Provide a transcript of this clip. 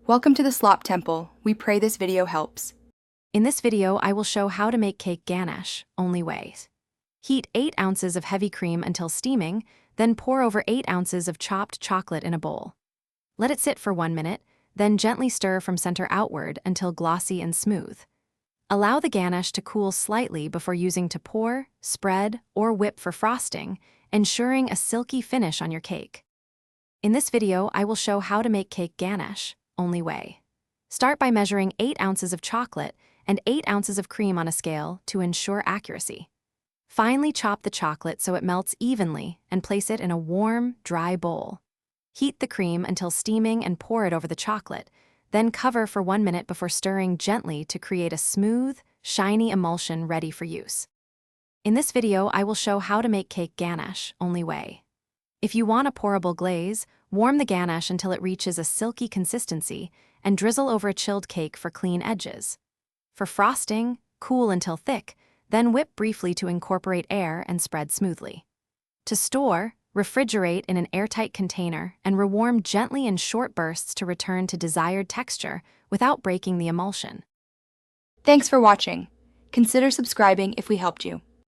Welcome to the Slop Temple. We pray this video helps. In this video, I will show how to make cake ganache, only way. Heat 8 ounces of heavy cream until steaming, then pour over 8 ounces of chopped chocolate in a bowl. Let it sit for 1 minute, then gently stir from center outward until glossy and smooth. Allow the ganache to cool slightly before using to pour, spread, or whip for frosting, ensuring a silky finish on your cake. In this video, I will show how to make cake ganache, only way. Start by measuring 8 ounces of chocolate and 8 ounces of cream on a scale to ensure accuracy. Finely chop the chocolate so it melts evenly and place it in a warm, dry bowl. Heat the cream until steaming and pour it over the chocolate, then cover for 1 minute before stirring gently to create a smooth, shiny emulsion ready for use. In this video, I will show how to make cake ganache, only way. If you want a pourable glaze, warm the ganache until it reaches a silky consistency and drizzle over a chilled cake for clean edges. For frosting, cool until thick, then whip briefly to incorporate air and spread smoothly. To store, refrigerate in an airtight container and rewarm gently in short bursts to return to desired texture without breaking the emulsion. Thanks for watching. Consider subscribing if we helped you.